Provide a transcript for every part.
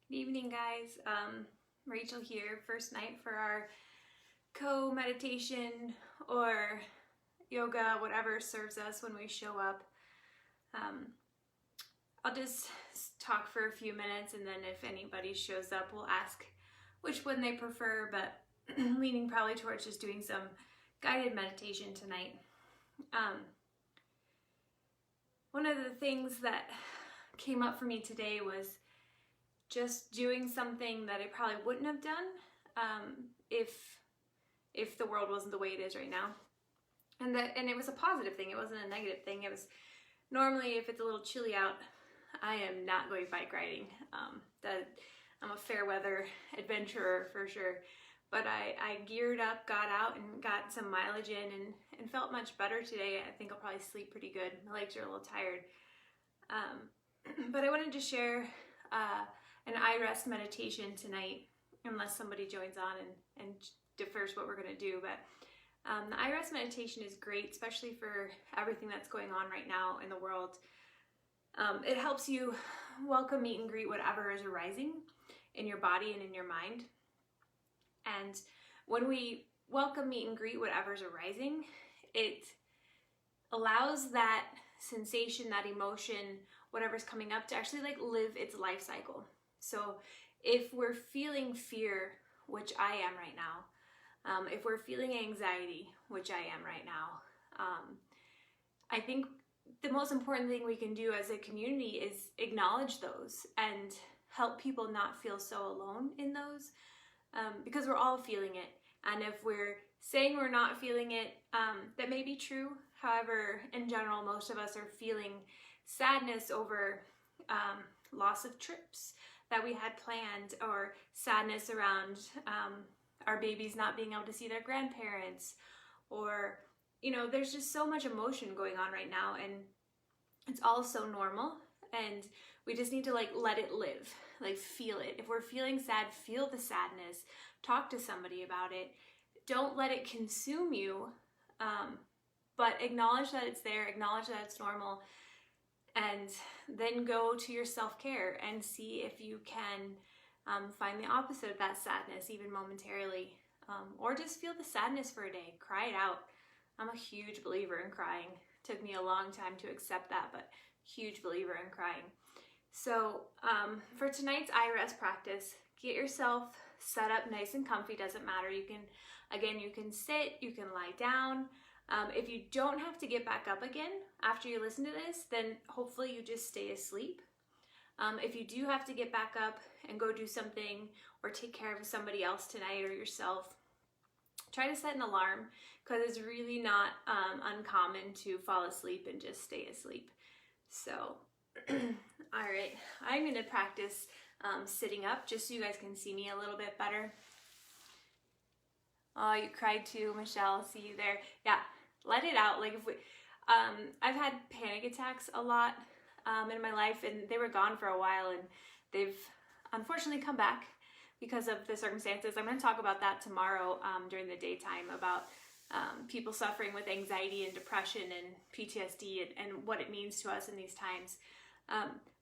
Good evening, guys. Rachel here. First night for our co-meditation or yoga, whatever serves us when we show up. I'll just talk for a few minutes, and then if anybody shows up, we'll ask which one they prefer, but leaning probably towards just doing some guided meditation tonight. One of the things that came up for me today was just doing something that I probably wouldn't have done if the world wasn't the way it is right now. And it was a positive thing. It wasn't a negative thing. It was normally, if it's a little chilly out, I am not going bike riding. I'm a fair weather adventurer for sure. But I geared up, got out, and got some mileage in, and felt much better today. I think I'll probably sleep pretty good. My legs are a little tired. But I wanted to share an I rest meditation tonight, unless somebody joins on and defers what we're going to do. But the I rest meditation is great, especially for everything that's going on right now in the world. It helps you welcome, meet, and greet whatever is arising in your body and in your mind. And when we welcome, meet, and greet whatever's arising, it allows that sensation, that emotion, whatever's coming up to actually live its life cycle. So if we're feeling fear, which I am right now, if we're feeling anxiety, which I am right now, I think the most important thing we can do as a community is acknowledge those and help people not feel so alone in those, because we're all feeling it. And if we're saying we're not feeling it, that may be true. However, in general, most of us are feeling sadness over loss of trips that we had planned, or sadness around our babies not being able to see their grandparents, or, there's just so much emotion going on right now, and it's all so normal, and we just need to let it live, feel it. If we're feeling sad, feel the sadness, talk to somebody about it. Don't let it consume you, but acknowledge that it's there, acknowledge that it's normal, and then go to your self-care and see if you can find the opposite of that sadness, even momentarily, or just feel the sadness for a day. Cry it out. I'm a huge believer in crying. Took me a long time to accept that, but huge believer in crying. So for tonight's I rest practice, get yourself set up nice and comfy. Doesn't matter. You can sit, you can lie down. If you don't have to get back up again after you listen to this, then hopefully you just stay asleep. If you do have to get back up and go do something or take care of somebody else tonight or yourself, try to set an alarm, because it's really not uncommon to fall asleep and just stay asleep. So, all right, I'm going to practice sitting up just so you guys can see me a little bit better. Oh, you cried too, Michelle. See you there. Yeah, let it out. I've had panic attacks a lot in my life, and they were gone for a while, and they've unfortunately come back because of the circumstances. I'm going to talk about that tomorrow during the daytime, about people suffering with anxiety and depression and PTSD and what it means to us in these times.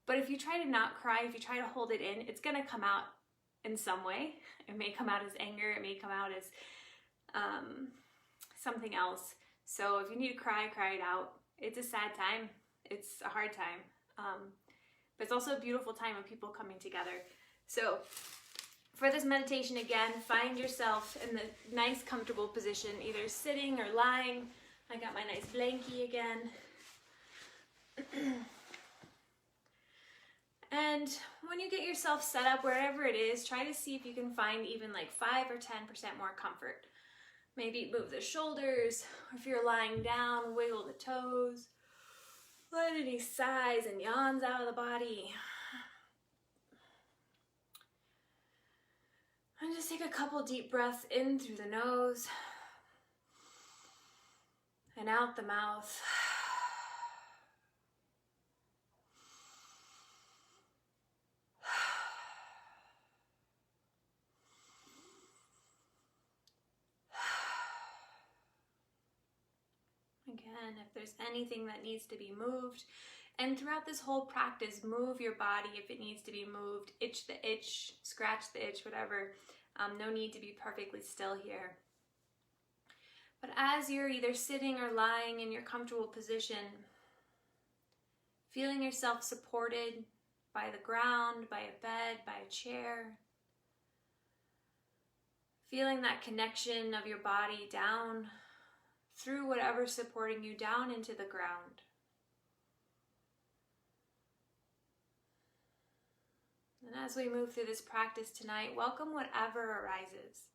But if you try to not cry, if you try to hold it in, it's going to come out in some way. It may come out as anger. It may come out as something else. So if you need to cry, cry it out. It's a sad time. It's a hard time. But it's also a beautiful time of people coming together. So for this meditation, again, find yourself in the nice, comfortable position, either sitting or lying. I got my nice blankie again. And when you get yourself set up, wherever it is, try to see if you can find even 5 or 10% more comfort. Maybe move the shoulders, or if you're lying down, wiggle the toes. Let any sighs and yawns out of the body. And just take a couple deep breaths in through the nose and out the mouth. Again, if there's anything that needs to be moved, And throughout this whole practice, move your body if it needs to be moved, itch the itch, scratch the itch, whatever. No need to be perfectly still here. But as you're either sitting or lying in your comfortable position, feeling yourself supported by the ground, by a bed, by a chair, feeling that connection of your body down through whatever's supporting you down into the ground. And as we move through this practice tonight, welcome whatever arises.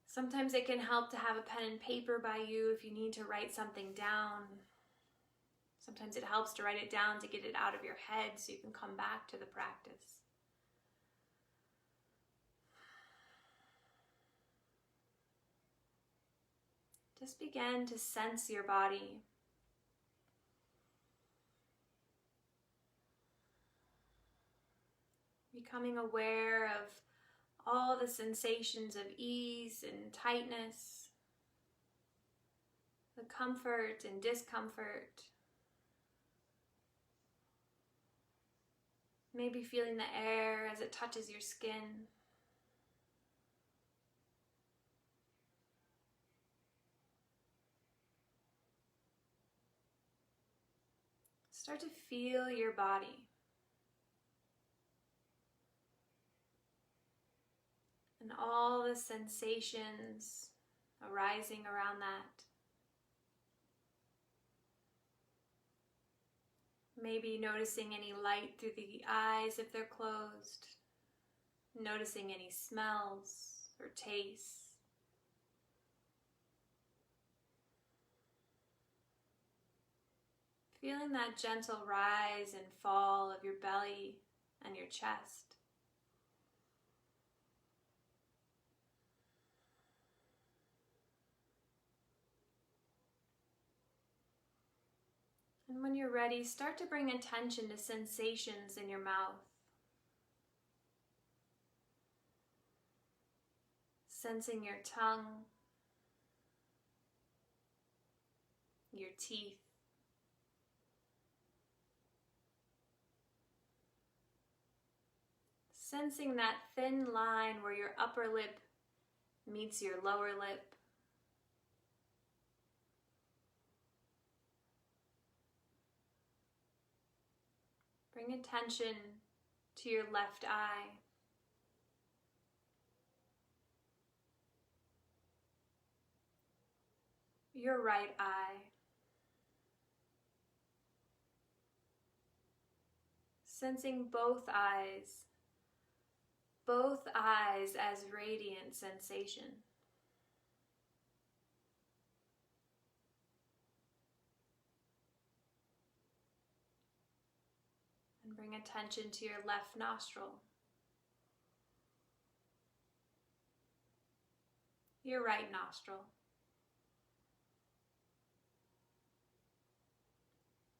Sometimes it can help to have a pen and paper by you if you need to write something down. Sometimes it helps to write it down to get it out of your head so you can come back to the practice. Just begin to sense your body. Becoming aware of all the sensations of ease and tightness, the comfort and discomfort. Maybe feeling the air as it touches your skin. Start to feel your body. And all the sensations arising around that. Maybe noticing any light through the eyes if they're closed. Noticing any smells or tastes. Feeling that gentle rise and fall of your belly and your chest. And when you're ready, start to bring attention to sensations in your mouth. Sensing your tongue, your teeth, sensing that thin line where your upper lip meets your lower lip. Bring attention to your left eye. Your right eye. Sensing both eyes as radiant sensation. And bring attention to your left nostril. Your right nostril.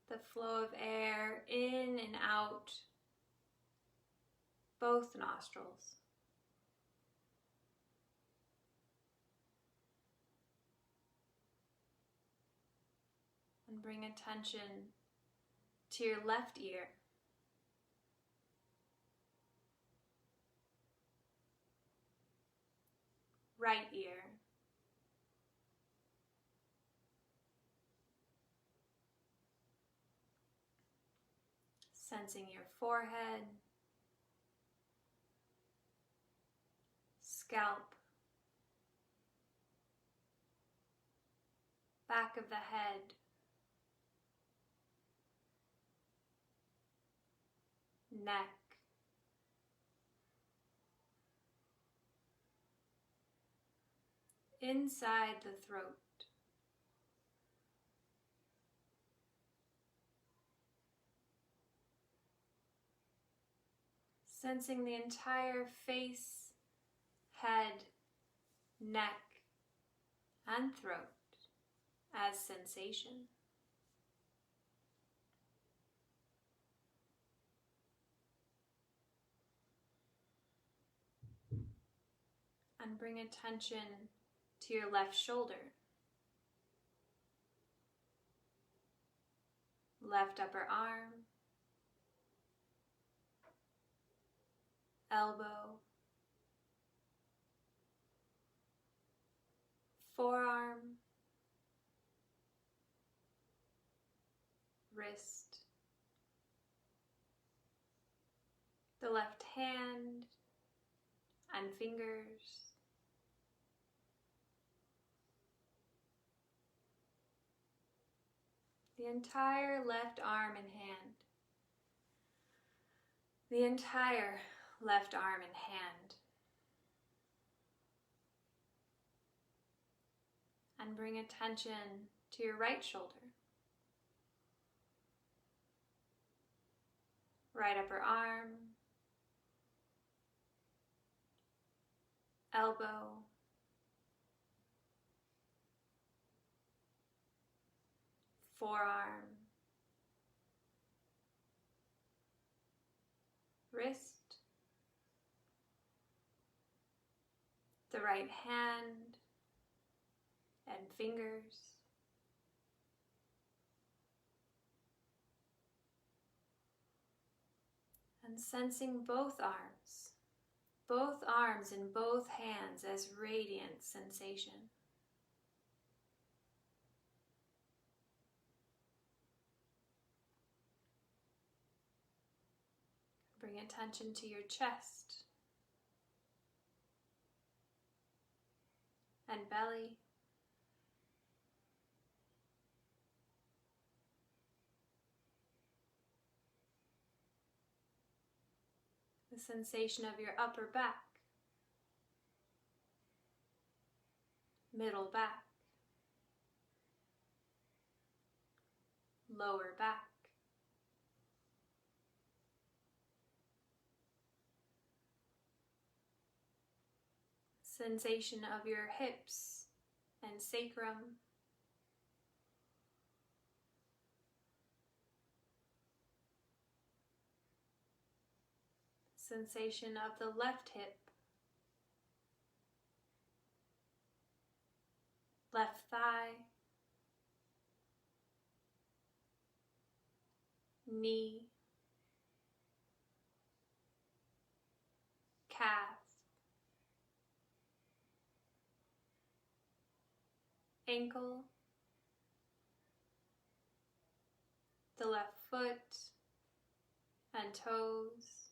The flow of air in and out both nostrils. And bring attention to your left ear. Right ear. Sensing your forehead, scalp, back of the head, neck, inside the throat. Sensing the entire face, head, neck, and throat as sensation. And bring attention to your left shoulder, left upper arm, elbow, forearm, wrist, the left hand and fingers, the entire left arm and hand, the entire left arm and hand, and bring attention to your right shoulder, right upper arm, elbow, forearm, wrist, the right hand and fingers, and sensing both arms and both hands as radiant sensation. Bring attention to your chest and belly. The sensation of your upper back, middle back, lower back, sensation of your hips and sacrum, sensation of the left hip, left thigh, knee, calf, ankle, the left foot and toes,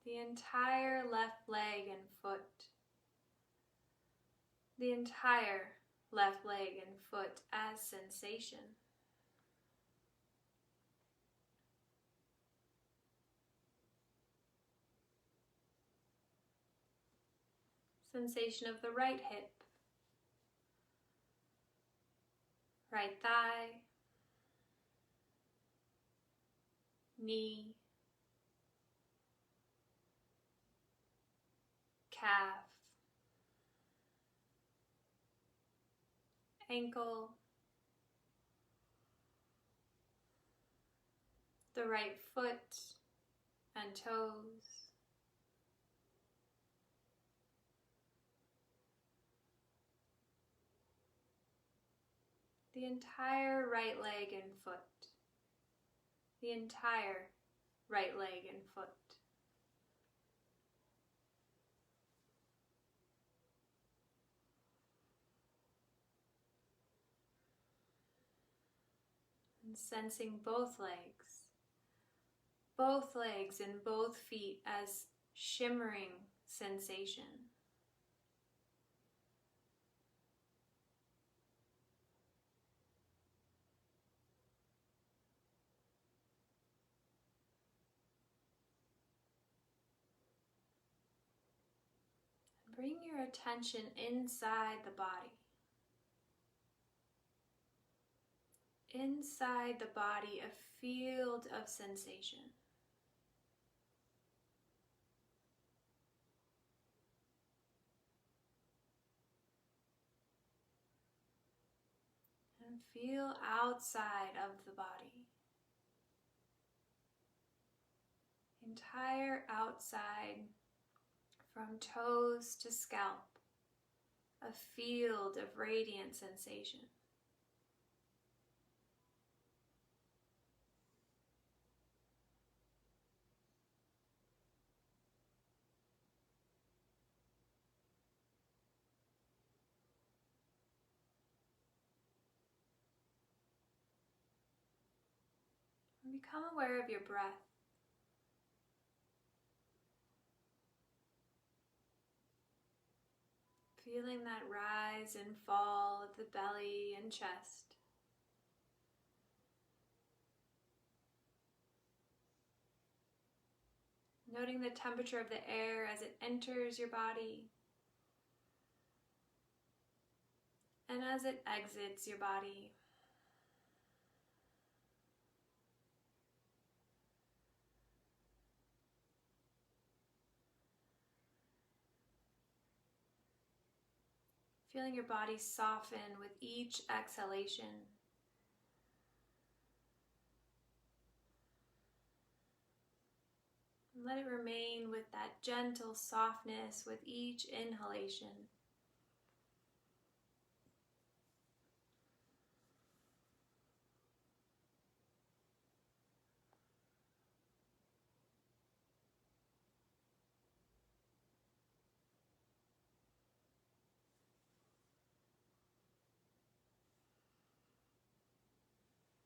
the entire left leg and foot, the entire left leg and foot as sensation. Sensation of the right hip, right thigh, knee, calf, ankle, the right foot and toes, the entire right leg and foot, the entire right leg and foot. And sensing both legs and both feet as shimmering sensation. Bring your attention inside the body. Inside the body, a field of sensation. And feel outside of the body. Entire outside from toes to scalp. a field of radiant sensation. And become aware of your breath. Feeling that rise and fall of the belly and chest. Noting the temperature of the air as it enters your body and as it exits your body. Feeling your body soften with each exhalation. And let it remain with that gentle softness with each inhalation.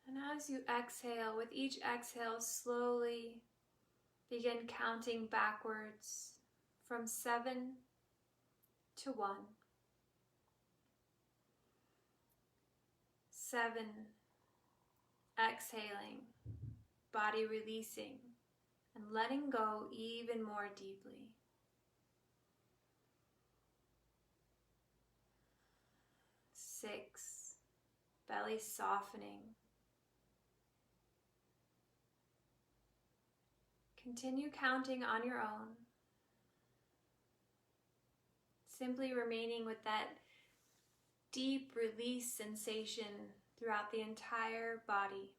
And as you exhale, with each exhale, slowly begin counting backwards from 7 to 1. 7, exhaling, body releasing, and letting go even more deeply. 6, belly softening. Continue counting on your own, simply remaining with that deep release sensation throughout the entire body.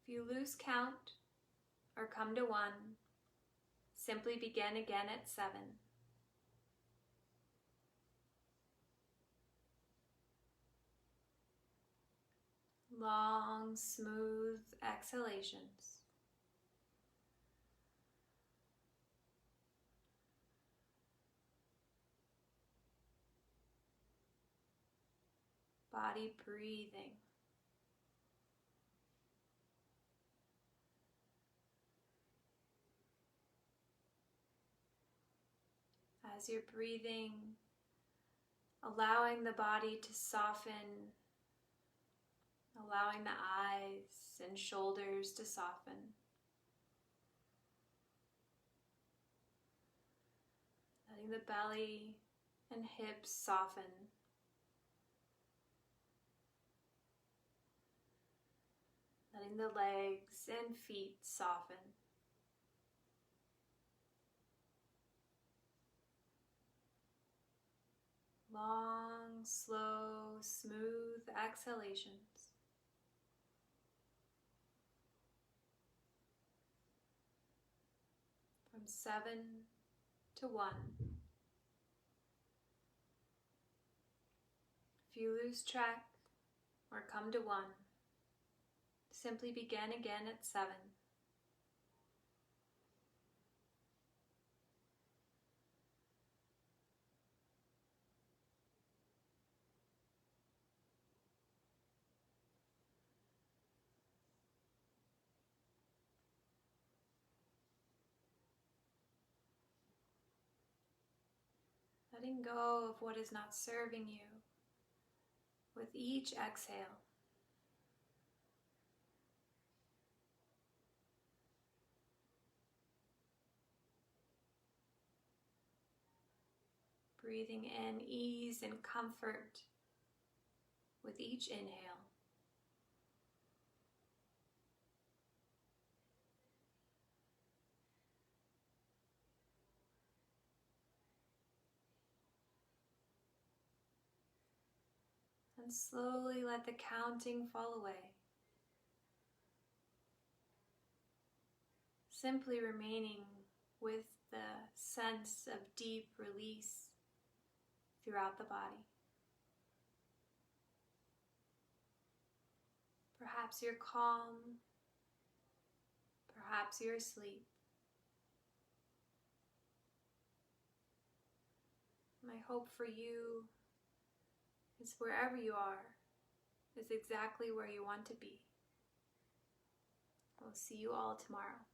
If you lose count or come to 1, simply begin again at 7. Long, smooth exhalations. Body breathing. As you're breathing, allowing the body to soften, allowing the eyes and shoulders to soften. Letting the belly and hips soften. Letting the legs and feet soften. Long, slow, smooth exhalations. From 7 to 1. If you lose track or come to 1, simply begin again at 7. Letting go of what is not serving you with each exhale. Breathing in ease and comfort with each inhale. And slowly let the counting fall away. simply remaining with the sense of deep release throughout the body. Perhaps you're calm, perhaps you're asleep. My hope for you is wherever you are is exactly where you want to be. I'll see you all tomorrow.